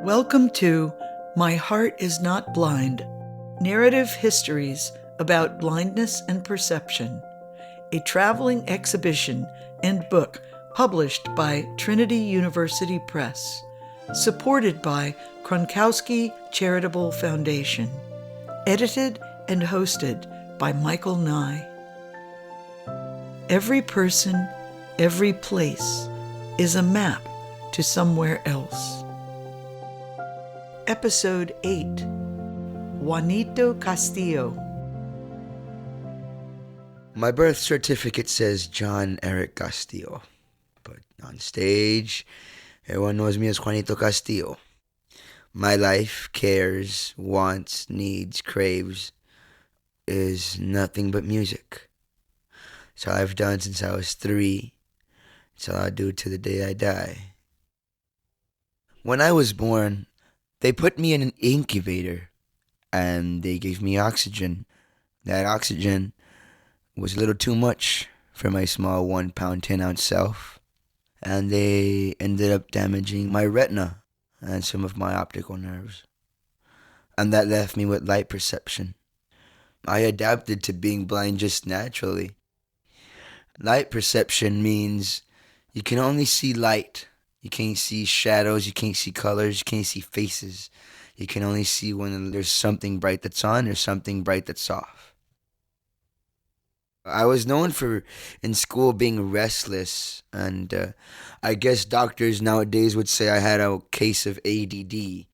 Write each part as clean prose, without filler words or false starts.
Welcome to My Heart is Not Blind, Narrative Histories about Blindness and Perception, a traveling exhibition and book published by Trinity University Press, supported by Kronkowski Charitable Foundation, edited and hosted by Michael Nye. Every person, every place is a map to somewhere else. Episode 8, Juanito Castillo. My birth certificate says John Eric Castillo, but on stage, everyone knows me as Juanito Castillo. My life, cares, wants, needs, craves, is nothing but music. It's all I've done since I was 3. It's all I'll do to the day I die. When I was born, they put me in an incubator and they gave me oxygen. That oxygen was a little too much for my small 1 pound 10 ounce self. And they ended up damaging my retina and some of my optical nerves. And that left me with light perception. I adapted to being blind just naturally. Light perception means you can only see light. You can't see shadows, you can't see colors, you can't see faces. You can only see when there's something bright that's on or something bright that's off. I was known for, in school, being restless, and I guess doctors nowadays would say I had a case of ADD.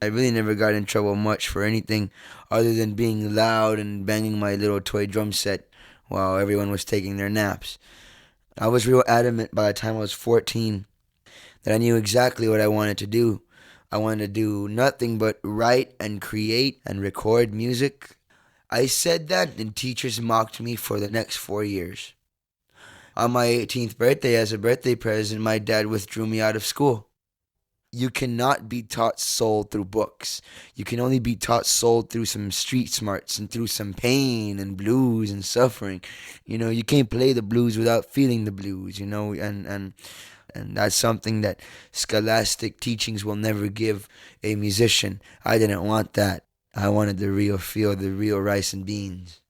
I really never got in trouble much for anything other than being loud and banging my little toy drum set while everyone was taking their naps. I was real adamant by the time I was 14 that I knew exactly what I wanted to do. I wanted to do nothing but write and create and record music. I said that and teachers mocked me for the next 4 years. On my 18th birthday, as a birthday present, my dad withdrew me out of school. You cannot be taught soul through books. You can only be taught soul through some street smarts and through some pain and blues and suffering. You can't play the blues without feeling the blues, and that's something that scholastic teachings will never give a musician. I didn't want that. I wanted the real feel, the real rice and beans.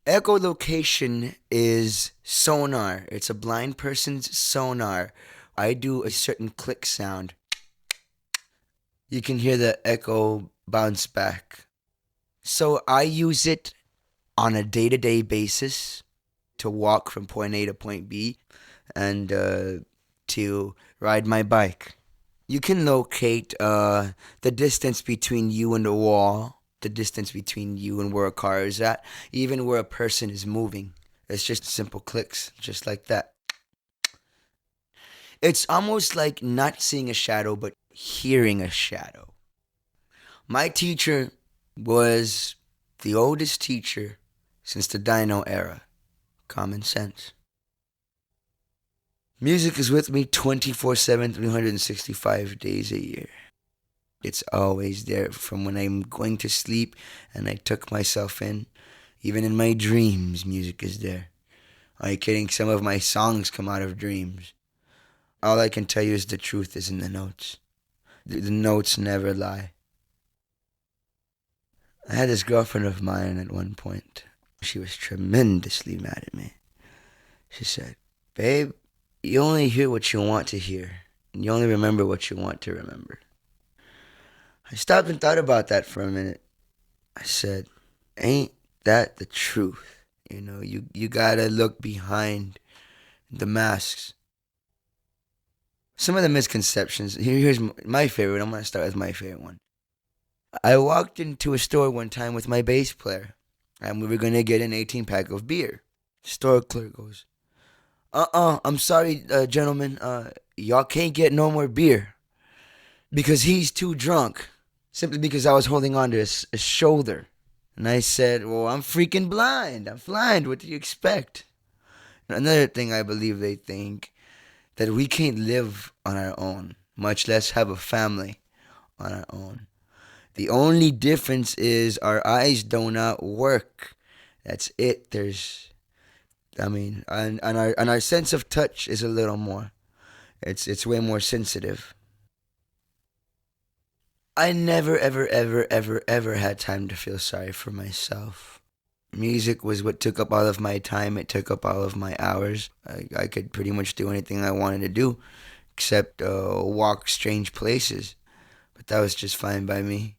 Echolocation is sonar. It's a blind person's sonar. I do a certain click sound. You can hear the echo bounce back. So I use it on a day-to-day basis to walk from point A to point B and to ride my bike. You can locate the distance between you and the wall, the distance between you and where a car is at, even where a person is moving. It's just simple clicks, just like that. It's almost like not seeing a shadow, but hearing a shadow. My teacher was the oldest teacher since the dino era. Common sense. Music is with me 24/7, 365 days a year. It's always there from when I'm going to sleep and I tuck myself in. Even in my dreams, music is there. Are you kidding? Some of my songs come out of dreams. All I can tell you is the truth is in the notes. The notes never lie. I had this girlfriend of mine at one point. She was tremendously mad at me. She said, "Babe, you only hear what you want to hear, and you only remember what you want to remember." I stopped and thought about that for a minute. I said, ain't that the truth? You gotta look behind the masks. Some of the misconceptions. Here's my favorite. I'm gonna start with my favorite one. I walked into a store one time with my bass player, and we were gonna get an 18-pack of beer. Store clerk goes, I'm sorry, gentlemen, y'all can't get no more beer because he's too drunk. Simply because I was holding on to his shoulder. And I said, well, I'm freaking blind. I'm blind. What do you expect? Another thing I believe they think that we can't live on our own, much less have a family on our own. The only difference is our eyes do not work. That's it. And our sense of touch is a little more. It's way more sensitive. I never, ever, ever, ever, ever had time to feel sorry for myself. Music was what took up all of my time. It took up all of my hours. I could pretty much do anything I wanted to do, except walk strange places. But that was just fine by me.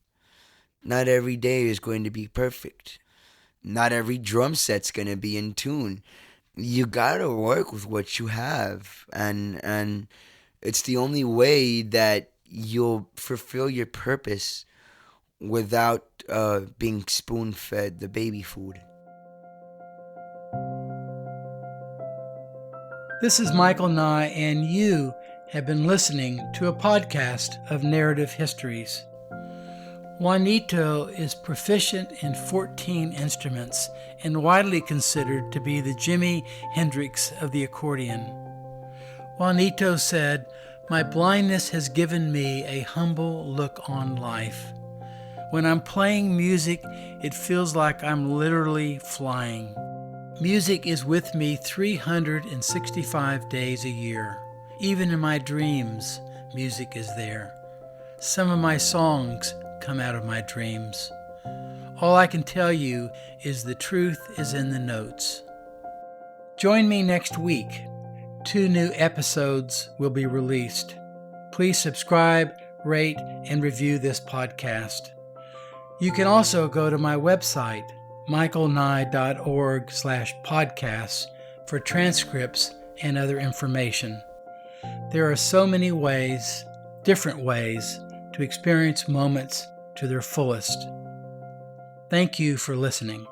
Not every day is going to be perfect. Not every drum set's going to be in tune. You gotta work with what you have. And it's the only way that you'll fulfill your purpose without being spoon-fed the baby food. This is Michael Nye, and you have been listening to a podcast of Narrative Histories. Juanito is proficient in 14 instruments and widely considered to be the Jimi Hendrix of the accordion. Juanito said, "My blindness has given me a humble look on life. When I'm playing music, it feels like I'm literally flying. Music is with me 365 days a year. Even in my dreams, music is there. Some of my songs come out of my dreams. All I can tell you is the truth is in the notes." Join me next week. 2 new episodes will be released. Please subscribe, rate, and review this podcast. You can also go to my website, michaelnye.org/podcasts, for transcripts and other information. There are so many ways, different ways, to experience moments to their fullest. Thank you for listening.